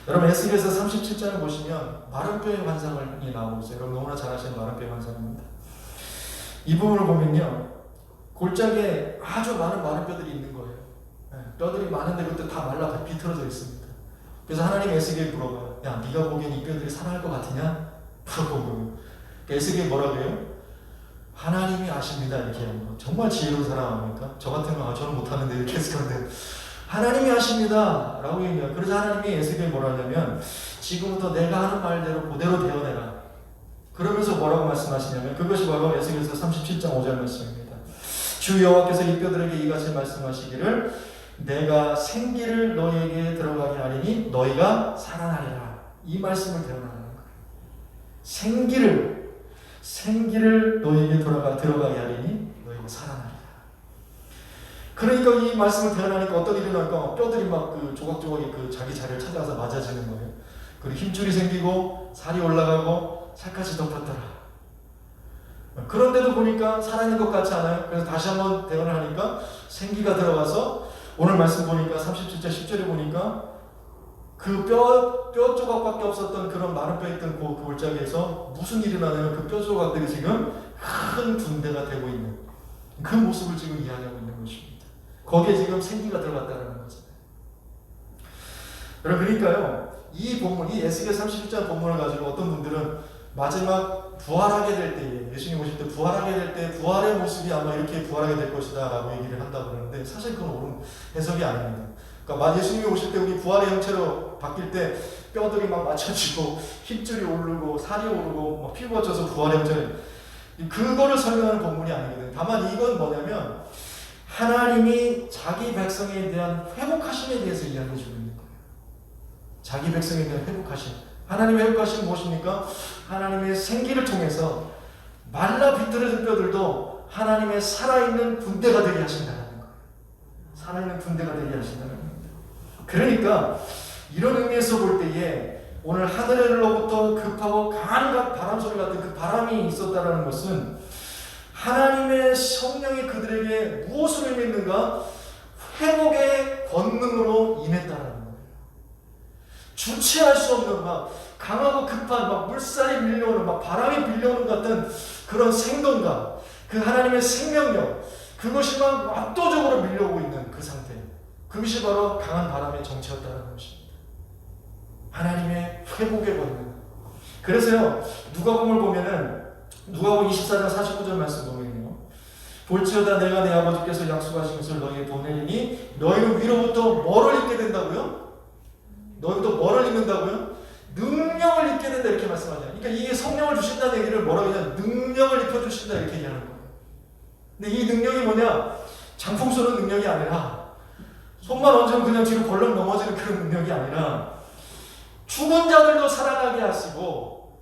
여러분 에스겔서 37장을 보시면 마른뼈의 환상이 나오고 있어요. 여러분 너무나 잘 아시는 마른뼈의 환상입니다. 이 부분을 보면요, 골짜기에 아주 많은 마른뼈들이 있는 거예요. 뼈들이 많은데 그때 다 말라 비틀어져 있습니다. 그래서 하나님 에스겔 물어봐요. 야, 네가 보기엔 이 뼈들이 살아날 것 같으냐? 물어보고요. 에스겔 뭐라고 해요? 하나님이 아십니다. 이렇게 하는 거. 정말 지혜로운 사람 아닙니까? 저 같은 거 저는 못하는데 이렇게 했을 건데 하나님이 아십니다 라고 얘기해요. 그래서 하나님이 에스겔 뭐라 하냐면 지금부터 내가 하는 말대로 그대로 되어내라. 그러면서 뭐라고 말씀하시냐면 그것이 바로 에스겔서 37장 5절 말씀입니다. 주 여호와께서 이 뼈들에게 이같이 말씀하시기를 내가 생기를 너희에게 들어가게 하리니 너희가 살아나리라. 이 말씀을 대언하는 거예요. 생기를 너희에게 들어가게 하리니 너희가 살아나리라. 그러니까 이 말씀을 대언하니까 어떤 일이 날까? 뼈들이 막 그 조각조각이 그 자기 자리를 찾아서 맞아지는 거예요. 그리고 힘줄이 생기고 살이 올라가고 살갗이 덮였더라. 그런데도 보니까 살아있는 것 같지 않아요? 그래서 다시 한번 대언을 하니까 생기가 들어가서 오늘 말씀 보니까 37절 10절에 보니까 그 뼈 조각밖에 없었던 그런 마른 뼈 있던 그 골짜기에서 무슨 일이 나냐면 그 뼈 조각들이 지금 큰 군대가 되고 있는 그 모습을 지금 이야기하고 있는 것입니다. 거기에 지금 생기가 들어갔다는 거잖아요. 여러분 그러니까요, 이 본문, 이 에스겔 37장 본문을 가지고 어떤 분들은 마지막 부활하게 될 때에, 예수님 오실 때 부활하게 될 때 부활의 모습이 아마 이렇게 부활하게 될 것이다 라고 얘기를 한다고 그러는데 사실 그건 옳은 해석이 아닙니다. 그러니까 예수님이 오실 때 우리 부활의 형체로 바뀔 때 뼈들이 막 맞춰지고 힘줄이 오르고 살이 오르고 막 피부가 쪄서 부활의 형체를, 그거를 설명하는 본문이 아니거든요. 다만 이건 뭐냐면 하나님이 자기 백성에 대한 회복하심에 대해서 이야기해 주고 있는 거예요. 자기 백성에 대한 회복하심. 하나님의 회복하심은 무엇입니까? 하나님의 생기를 통해서 말라 비틀어진 뼈들도 하나님의 살아있는 군대가 되게 하신다는 거예요. 살아있는 군대가 되게 하신다는 겁니다. 그러니까 이런 의미에서 볼 때에 오늘 하늘로부터 급하고 강한 바람 소리 같은 그 바람이 있었다는 것은 하나님의 성령이 그들에게 무엇을 의미했는가? 회복의 권능으로 임했다는 거예요. 주체할 수 없는 막 강하고 급한 막 물살이 밀려오는 막 바람이 밀려오는 같은 그런 생동감, 그 하나님의 생명력, 그것이 막 압도적으로 밀려오고 있는 그 상태, 그것이 바로 강한 바람의 정체였다는 것입니다. 하나님의 회복의 권능. 그래서요, 누가복음을 보면은 누가복음 24장 49절 말씀 보면요, 볼지어다 내가 내 아버지께서 약속하신 것을 너희에게 보내리니 너희는 위로부터 뭐를 입게 된다고요? 너희도 뭐를 입는다고요? 능력을 입게 된다 이렇게 말씀하잖아요. 그러니까 이게 성령을 주신다는 얘기를 뭐라고 하냐? 능력을 입혀주신다 이렇게 얘기하는 거예요. 근데 이 능력이 뭐냐? 장풍 쏘는 능력이 아니라 손만 얹으면 그냥 뒤로 벌렁 넘어지는 그런 능력이 아니라 죽은 자들도 살아나게 하시고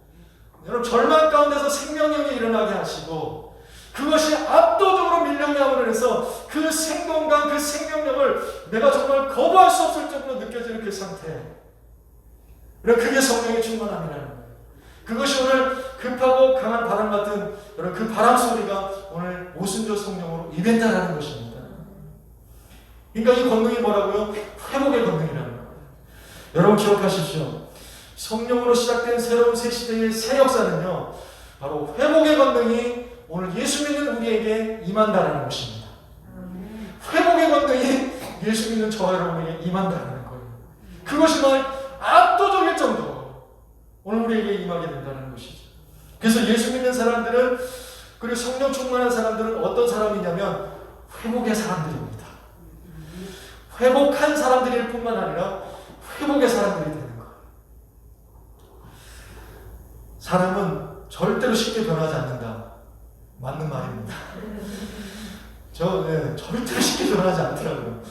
여러분 절망 가운데서 생명력이 일어나게 하시고 그것이 압도적으로 밀려나오는 해서 그 생동감, 그 생명력을 내가 정말 거부할 수 없을 정도로 느껴지는 그 상태. 그게 성령의 충만함이라는 거예요. 그것이 오늘 급하고 강한 바람 같은 그 바람 소리가 오늘 오순절 성령으로 임했다는 것입니다. 그러니까 이 권능이 뭐라고요? 회복의 권능이라는 거예요. 여러분 기억하십시오. 성령으로 시작된 새로운 새 시대의 새 역사는요, 바로 회복의 권능이 오늘 예수 믿는 우리에게 임한다는 것입니다. 회복의 권능이 예수 믿는 저와 여러분에게 임한다는 거예요. 그것이 말 압도적일 정도로 오늘 우리에게 임하게 된다는 것이죠. 그래서 예수 믿는 사람들은, 그리고 성령 충만한 사람들은 어떤 사람이냐면 회복의 사람들입니다. 회복한 사람들일 뿐만 아니라 회복의 사람들이 되는 거예요. 사람은 절대로 쉽게 변하지 않는다. 맞는 말입니다. 절대로 쉽게 변하지 않더라고요.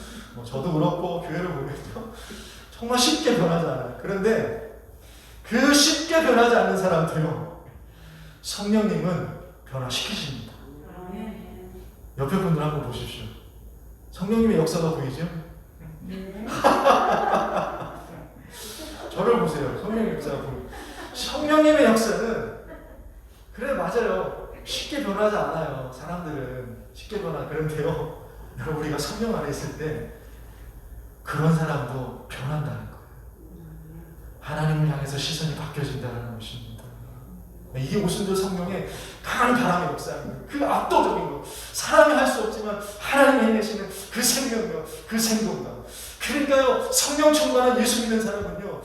저도 그렇고 교회를 보면요, 정말 쉽게 변하지 않아요. 그런데 그 쉽게 변하지 않는 사람들요, 성령님은 변화시키십니다. 옆에 분들 한번 보십시오. 성령님의 역사가 보이죠? 저를 보세요. 성령님의 역사가 보여요. 성령님의 역사는, 그래, 맞아요. 쉽게 변하지 않아요. 사람들은 쉽게 그런데요, 여러분, 우리가 성령 안에 있을 때 그런 사람도 변한다는 거예요. 하나님을 향해서 시선이 바뀌어진다는 것입니다. 이게 오순절 성령의 강한 바람의 역사입니다. 그 압도적인 것, 사람이 할 수 없지만 하나님이 해내시는 그 생명력, 그 생동감. 그러니까요, 성령 충만한 예수 믿는 사람은요,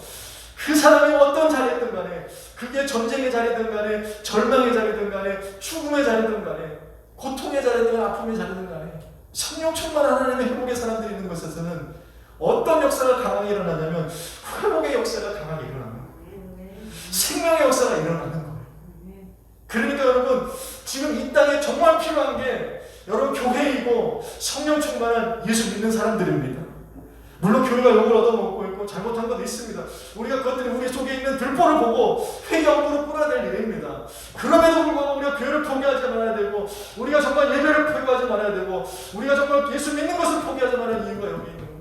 그 사람이 어떤 자리였든 간에, 그게 전쟁의 자리든 간에, 절망의 자리든 간에, 죽음의 자리든 간에, 고통의 자리든 아픔의 자리든 간에, 성령 충만한 하나님의 회복의 사람들이 있는 것에서는 어떤 역사가 강하게 일어나냐면 회복의 역사가 강하게 일어나는 거예요. 생명의 역사가 일어나는 거예요. 그러니까 여러분, 지금 이 땅에 정말 필요한 게 여러분 교회이고 성령 충만한 예수 믿는 사람들입니다. 물론 교회가 욕을 얻어먹고 있고 잘못한 것도 있습니다. 우리가 그것들이 우리 속에 있는 들보를 보고 회개함으로 뿌려낼 일입니다. 그럼에도 불구하고 우리가 교회를 포기하지 말아야 되고, 우리가 정말 예배를 포기하지 말아야 되고, 우리가 정말 예수 믿는 것을 포기하지 말아야 하는 이유가 여기 있는 거예요.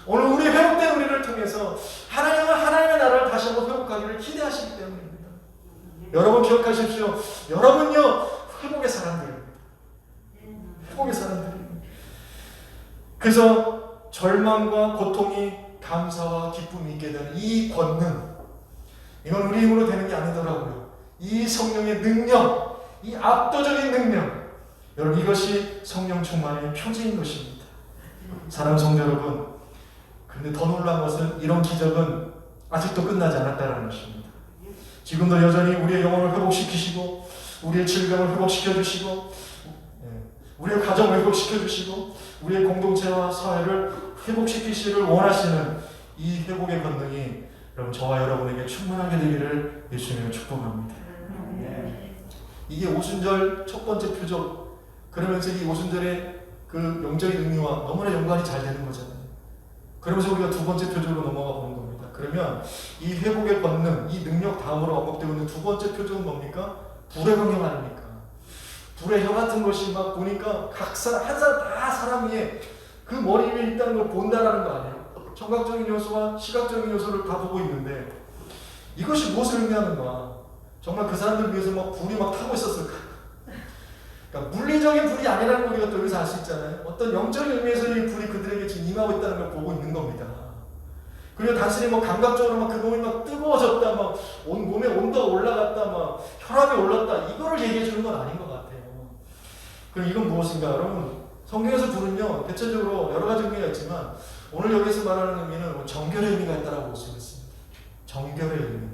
오늘 우리 회복된 우리를 통해서 하나님은 하나님의 나라를 다시 한번 회복하기를 기대하시기 때문입니다. 여러분 기억하십시오. 여러분요, 회복의 사람들입니다. 회복의 사람들입니다. 그래서 절망과 고통이 감사와 기쁨이 있게 되는 이 권능, 이건 우리 힘으로 되는 게 아니더라고요. 이 성령의 능력, 이 압도적인 능력, 여러분, 이것이 성령 충만의 표지인 것입니다. 사랑하는 성도 여러분, 그런데 더 놀라운 것은 이런 기적은 아직도 끝나지 않았다는 것입니다. 지금도 여전히 우리의 영혼을 회복시키시고, 우리의 질병을 회복시켜주시고, 우리의 가정을 회복시켜주시고, 우리의 공동체와 사회를 회복시키시기를 원하시는 이 회복의 권능이 여러분, 저와 여러분에게 충만하게 되기를 예수님을 축복합니다. 이게 오순절 첫 번째 표적, 그러면서 이 오순절의 그 영적인 의미와 너무나 연관이 잘 되는 거잖아요. 그러면서 우리가 두 번째 표적으로 넘어가 보는 겁니다. 그러면 이 회복의 권능, 이 능력 다음으로 언급되고 있는 두 번째 표적은 뭡니까? 불의 광영 아닙니까? 불의 혀 같은 것이 막 보니까 한 사람 다 사람 위에 그 머리 위에 있다는 걸 본다라는 거 아니에요? 청각적인 요소와 시각적인 요소를 다 보고 있는데 이것이 무엇을 의미하는가? 정말 그 사람들 위해서 막 불이 막 타고 있었을까? 그러니까 물리적인 불이 아니라는 걸 우리가 또 여기서 알 수 있잖아요. 어떤 영적인 의미에서 이 불이 그들에게 지금 임하고 있다는 걸 보고 있는 겁니다. 그리고 단순히 뭐 감각적으로 막 그 몸이 막 뜨거워졌다, 막 몸에 온도가 올라갔다, 막 혈압이 올랐다, 이거를 얘기해 주는 건 아닌 것 같아요. 그럼 이건 무엇인가? 여러분, 성경에서 불은요, 대체적으로 여러 가지 의미가 있지만 오늘 여기서 말하는 의미는 정결의 의미가 있다고 볼 수 있습니다. 정결의 의미.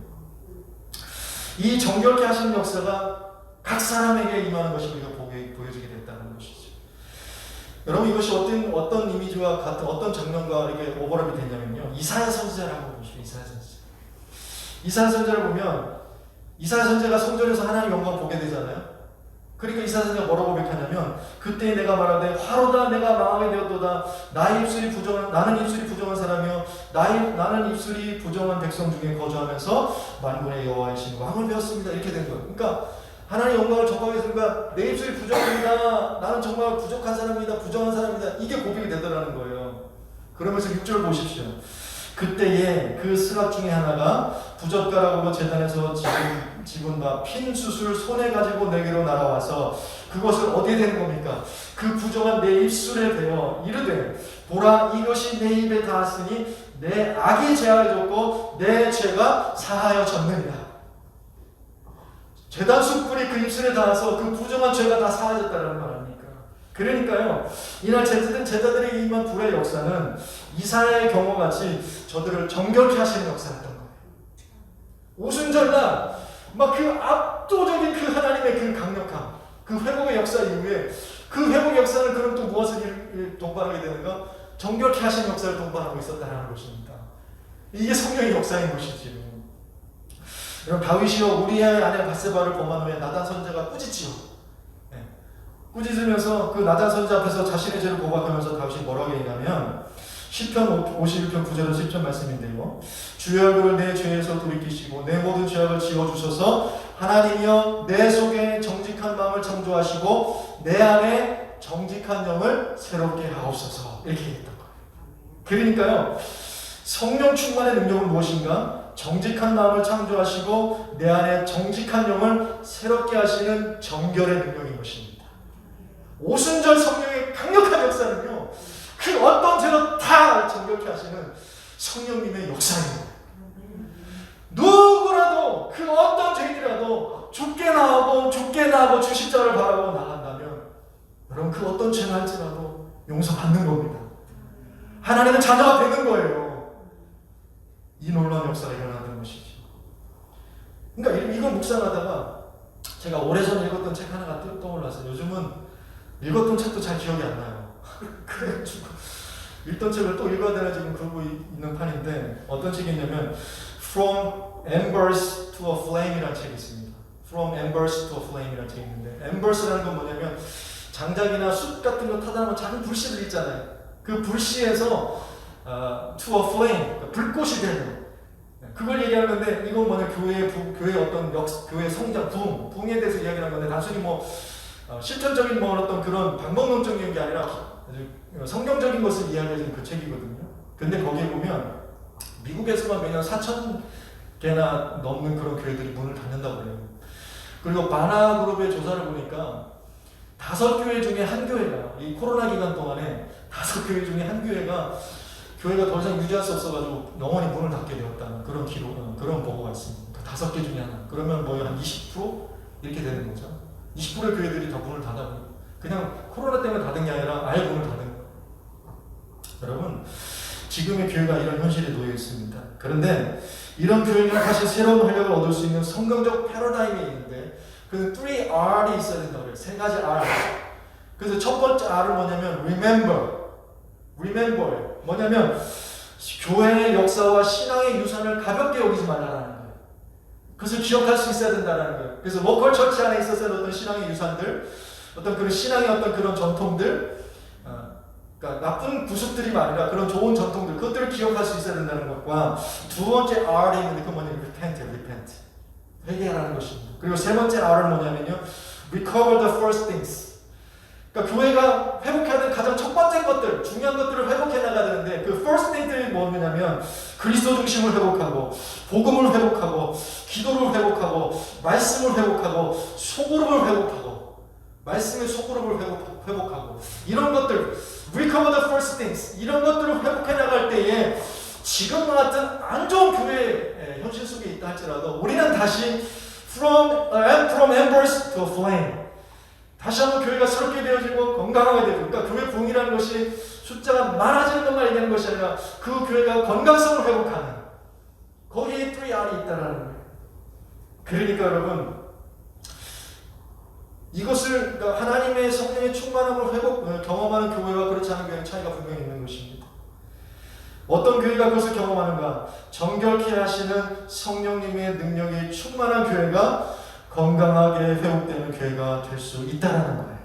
이 정결케 하시는 역사가 각 사람에게 임하는 것이 우리가 보여지게 됐다는 것이죠. 여러분, 이것이 어떤 이미지와 같은 어떤 장면과 이렇게 오버랩이 되냐면요, 이사야 선지자를 한번 보십시오. 이사야 선지자. 이사야 선지자를 보면 이사야 선지자가 성전에서 하나님의 영광을 보게 되잖아요. 그러니까 이사야 선지자가 뭐라고 고백하냐면, 그때 내가 말하되 화로다 내가 망하게 되었도다. 나는 입술이 부정한 사람이요 나는 입술이 부정한 백성 중에 거주하면서 만군의 여호와이신 왕을 배웠습니다. 이렇게 된 거예요. 그러니까 하나님의 영광을 전하기 위해서 내 입술이 부정합니다. 나는 정말 부족한 사람이다. 부정한 사람이다. 이게 고백이 되더라는 거예요. 그러면서 6절 보십시오. 그때에 그 스랍 중에 하나가 부젓가락으로 제단에서 집은 바 핀 숯을 손에 가지고 내게로 날아와서 그것을 어디에 대는 겁니까? 그 부정한 내 입술에 대어 이르되 보라, 이것이 내 입에 닿았으니 내 악이 제하여졌고 내 죄가 사하여졌느니라. 제단 숯불이 그 입술에 닿아서 그 부정한 죄가 다 사하여졌다는 말 아닙니까? 그러니까요, 이날 제자들에게 임한 불의 역사는 이사야의 경우같이 저들을 정결케 하시는 역사였던 거예요. 오순절날 막 그 압도적인 그 하나님의 그 강력함, 그 회복의 역사 이후에 그 회복의 역사는 그럼 또 무엇을 동반하게 되는가? 정결케 하신 역사를 동반하고 있었다는 것입니다. 이게 성령의 역사인 것이지요. 여러분, 다윗이요 우리아의 아내 바세바를 범한 후에 나단 선지자가 꾸짖지요. 꾸짖으면서 그 나단 선지자 앞에서 자신의 죄를 고백하면서 다윗이 뭐라고 얘기하냐면 시편 51편 9절로 10절 말씀인데요. 주의 얼굴을 내 죄에서 돌이키시고 내 모든 죄악을 지워주셔서 하나님이여 내 속에 정직한 마음을 창조하시고 내 안에 정직한 영을 새롭게 하옵소서, 이렇게 얘기했던 거예요. 그러니까요, 성령 충만의 능력은 무엇인가? 정직한 마음을 창조하시고 내 안에 정직한 영을 새롭게 하시는 정결의 능력인 것입니다. 오순절 성령의 강력한 역사는요, 그 어떤 죄도 다 정결케 하시는 성령님의 역사입니다. 누구라도 그 어떤 죄인이라도 죽게 나오고 주 십자가를 바라고 나간다면 여러분, 그 어떤 죄를 할지라도 용서받는 겁니다. 하나님의 자녀가 되는 거예요. 이 놀라운 역사가 일어나는 것이죠. 그러니까 이걸 묵상하다가 제가 오래전에 읽었던 책 하나가 떠올랐어요. 요즘은 읽었던 책도 잘 기억이 안 나요. 그래가지고 읽던 책을 또 읽어야 되나 지금 그러고 있는 판인데, 어떤 책이냐면 From Embers to a Flame이라는 책이 있습니다. From Embers to a Flame이라는 책이 있는데, Embers라는 건 뭐냐면 장작이나 숯 같은 거 타다 보면 작은 불씨들 있잖아요. 그 불씨에서 to a flame, 불꽃이 되는, 그걸 얘기하는데, 이건 뭐냐, 교회의 어떤 교회 성장, 부흥에 대해서 이야기하는 건데, 단순히 실천적인 어떤 그런 방법론적인 게 아니라 성경적인 것을 이야기하는 그 책이거든요. 근데 거기에 보면 미국에서만 매년 4,000개나 넘는 그런 교회들이 문을 닫는다고 그래요. 그리고 바나그룹의 조사를 보니까 5교회 중에 한 교회가, 이 코로나 기간 동안에 5교회 중에 한 교회가 더 이상 유지할 수 없어가지고 영원히 문을 닫게 되었다는 그런 그런 보고가 있습니다. 5개 중에 하나. 그러면 한 20% 이렇게 되는 거죠. 20%의 교회들이 다 문을 닫아버려요. 그냥 코로나 때문에 닫은 게 아니라 아예 문을 닫은 거예요. 여러분, 지금의 교회가 이런 현실에 놓여 있습니다. 그런데 이런 교회는 사실 새로운 활력을 얻을 수 있는 성경적 패러다임이 있는데, 그 3R이 있어야 된다고 그래요. 3가지 R. 그래서 첫 번째 R은 뭐냐면 remember. 뭐냐면 교회의 역사와 신앙의 유산을 가볍게 여기지 말라는 거예요. 그것을 기억할 수 있어야 된다는 거예요. 그래서 로컬 처치 안에 있어서 어떤 신앙의 유산들, 어떤 그런 신앙의 어떤 그런 전통들, 그러니까 나쁜 구습들이 아니라 그런 좋은 전통들, 그것들을 기억할 수 있어야 된다는 것과, 두 번째 R이 있는데 그 뭐냐면 repent. 회개하라는 것입니다. 그리고 세 번째 R은 뭐냐면요, recover the first things. 그러니까 교회가 회복해야 되는 가장 첫 번째 것들, 중요한 것들을 회복해 나가야 되는데, 그 first thing들이 뭐냐면 그리스도 중심을 회복하고, 복음을 회복하고, 기도를 회복하고, 말씀을 회복하고, 소그룹을 회복하고, 말씀의 소그룹을 회복하고, 이런 것들, recover the first things, 이런 것들을 회복해 나갈 때에 지금과 같은 안 좋은 교회의 현실 속에 있다 할지라도 우리는 다시 from embers to flame, 다시 한번 교회가 새롭게 되어지고 건강하게 되고, 그러니까 교회 부흥이라는 것이 숫자가 많아지는 것만 얘기하는 것이 아니라 그 교회가 건강성을 회복하는, 거기에 3R이 있다는 거예요. 그러니까 여러분, 이것을, 그러니까 하나님의 성령의 충만함을 경험하는 교회와 그렇지 않은 교회는 차이가 분명히 있는 것입니다. 어떤 교회가 그것을 경험하는가? 정결케 하시는 성령님의 능력이 충만한 교회가 건강하게 회복되는 교회가 될 수 있다는 거예요.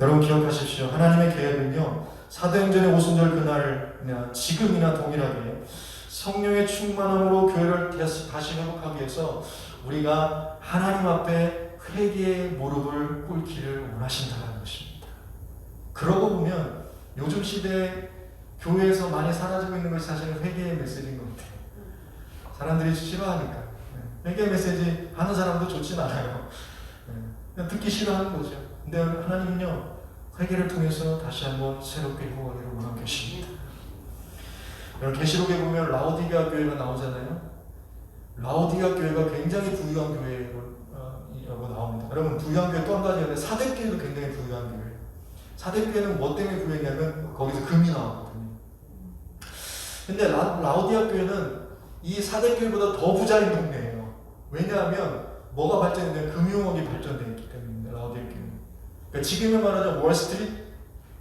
여러분 기억하십시오. 하나님의 계획은요, 사도행전의 오순절 그날이나 지금이나 동일하게 성령의 충만함으로 교회를 다시 회복하기 위해서 우리가 하나님 앞에 회개의 무릎을 꿇기를 원하신다는 것입니다. 그러고 보면 요즘 시대에 교회에서 많이 사라지고 있는 것이 사실은 회개의 메시지인 것 같아요. 사람들이 싫어하니까. 회개의 메시지 하는 사람도 좋진 않아요. 그냥 듣기 싫어하는 거죠. 근데 하나님은요, 회개를 통해서 다시 한번 새롭게 회복하기를 원하고 계십니다. 여러분 계시록에 보면 라오디게아 교회가 나오잖아요. 라오디게아 교회가 굉장히 부유한 교회라고 나옵니다. 여러분 부유한 교회 또 한 가지 있는데 사대교회도 굉장히 부유한 교회. 사대교회는 뭐 때문에 부유했냐면 거기서 금이 나왔거든요. 근데 라오디게아 교회는 이 사대교회보다 더 부자인 동네예요. 왜냐하면 뭐가 발전했냐면 금융업이 발전되어 있기 때문입니다. 라오디게아 교회는. 그러니까 지금은 말하자면 월스트리트,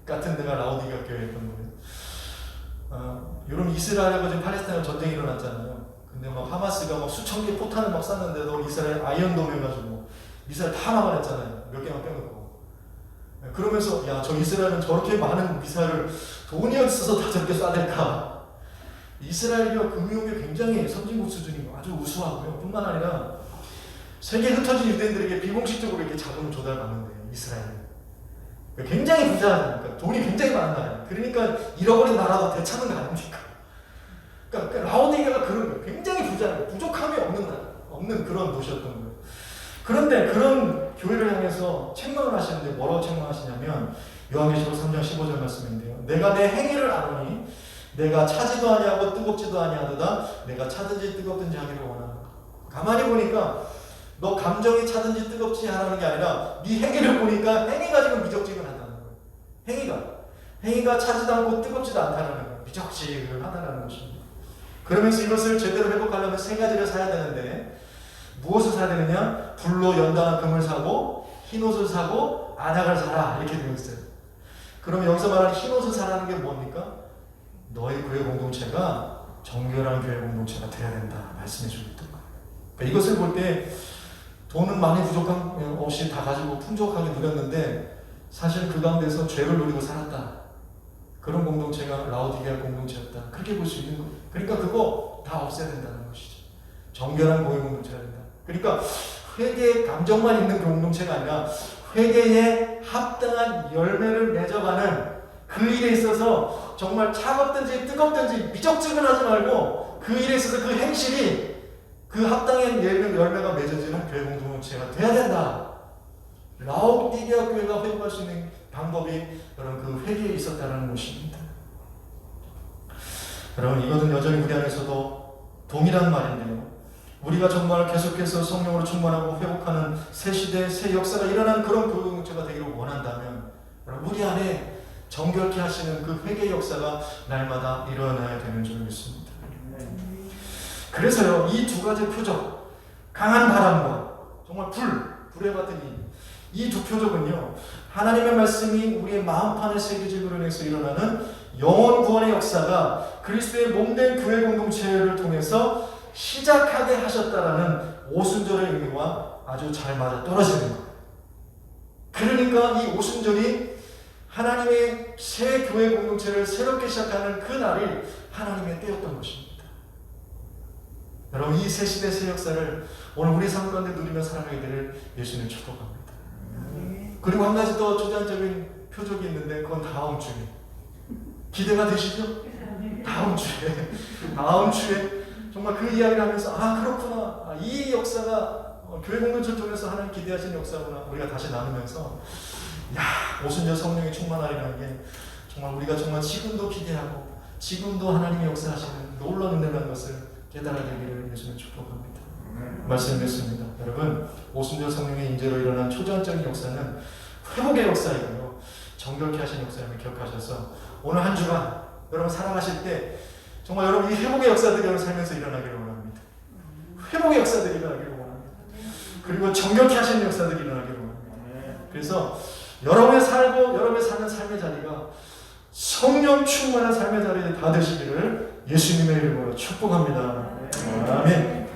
같은 데가 라오디게아 교회였던 거예요. 여러분 이스라엘하고 지금 팔레스타인과 전쟁이 일어났잖아요. 근데 막 하마스가 막 수천 개 포탄을 막 쐈는데도 이스라엘 아이언돔 해가지고 미사일 다 막아냈잖아요. 몇 개만 빼놓고. 그러면서 야, 저 이스라엘은 저렇게 많은 미사일을 돈이 없어서 다 저렇게 쏴댈까? 이스라엘이요 금융이 굉장히 선진국 수준이고 아주 우수하고요. 뿐만 아니라 세계 흩어진 유대인들에게 비공식적으로 이렇게 자금을 조달받는데요. 이스라엘은. 굉장히 부자하니까 돈이 굉장히 많은 나라예요. 그러니까 잃어버린 나라도 되찾는 거 아닙니까? 그러니까 라오디게아가 그런 거예요. 굉장히 부자예요. 부족함이 없는 나라, 없는 그런 도시였던 거예요. 그런데 그런 교회를 향해서 책망을 하시는데 뭐라고 책망하시냐면 요한계시록 3장 15절 말씀인데요. 내가 내 행위를 아노니 내가 차지도 아니하고 뜨겁지도 아니하도다. 내가 차든지 뜨겁든지 하기를 원하노라. 가만히 보니까 너 감정이 차든지 뜨겁지 하라는 게 아니라 네 행위를 보니까 행위가 지금 미적지근하다는 거예요. 행위가 차지도 않고 뜨겁지도 않다는 거예요. 미적지근하다는 것입니다. 그러면서 이것을 제대로 회복하려면 세 가지를 사야 되는데 무엇을 사야 되느냐? 불로 연단한 금을 사고 흰옷을 사고 안약을 사라 이렇게 되어 있어요. 그러면 여기서 말하는 흰옷을 사라는 게 뭡니까? 너희 교회 공동체가 정결한 교회 공동체가 되어야 된다 말씀해 주고 있던 거예요. 그러니까 이것을 볼 때 돈은 많이 부족함 없이 다 가지고 풍족하게 누렸는데 사실 그 가운데서 죄를 누리고 살았다. 그런 공동체가 라오디게아 공동체였다. 그렇게 볼 수 있는 거예요. 그러니까 그거 다 없애야 된다는 것이죠. 정결한 교회 공동체가 된다. 그러니까 회개의 감정만 있는 공동체가 아니라 회개에 합당한 열매를 맺어가는 그 일에 있어서 정말 차갑든지 뜨겁든지 미적지근하지 말고 그 일에 있어서 그 행실이 그 합당한 열매가 맺어지는 교회 공동체가 돼야 된다. 라오디게아 교회가 회복할 수 있는 방법이 여러분 그 회개에 있었다는 것입니다. 여러분 이것은 여전히 우리 안에서도 동일한 말인데요. 우리가 정말 계속해서 성령으로 충만하고 회복하는 새 시대, 새 역사가 일어나는 그런 교회 공동체가 되기를 원한다면 우리 안에 정결케 하시는 그 회개 역사가 날마다 일어나야 되는 줄 믿습니다. 그래서요, 이 두 가지 표적, 강한 바람과 정말 불에 같은 이 두 표적은요, 하나님의 말씀이 우리의 마음판에 새겨짐으로 인해서 일어나는 영원 구원의 역사가 그리스도의 몸된 교회 공동체를 통해서 시작하게 하셨다라는 오순절의 의미와 아주 잘 맞아 떨어지는 거예요. 그러니까 이 오순절이 하나님의 새 교회 공동체를 새롭게 시작하는 그 날이 하나님의 때였던 것입니다. 여러분 이 새 시대 새 역사를 오늘 우리 삶 가운데 누리며 살아가게 되를 예수님 축복합니다. 그리고 한 가지 더 주관적인 표적이 있는데 그건 다음 주에 기대가 되시죠? 다음 주에 정말 그 이야기를 하면서 그렇구나, 이 역사가 교회 공동체를 통해서 하나님 기대하시는 역사구나 우리가 다시 나누면서 오순절 성령의 충만하리라는 게 정말 우리가 정말 지금도 기대하고 지금도 하나님의 역사하시는 놀라운 은혜라는 것을 깨달아야 되기를 예수님 축복합니다. 말씀 뵙습니다. 여러분 오순절 성령의 인재로 일어난 초전적인 역사는 회복의 역사이고요, 정결케 하신 역사임을 기억하셔서 오늘 한 주간 여러분 살아가실 때 정말 여러분 이 회복의 역사들이 여러분 살면서 일어나기를 원합니다. 회복의 역사들이 일어나기를 원합니다. 그리고 정결케 하시는 역사들이 일어나기를 원합니다. 그래서 여러분의 살고 여러분의 사는 삶의 자리가 성령 충만한 삶의 자리 다 되시기를 예수님의 이름으로 축복합니다. 아멘.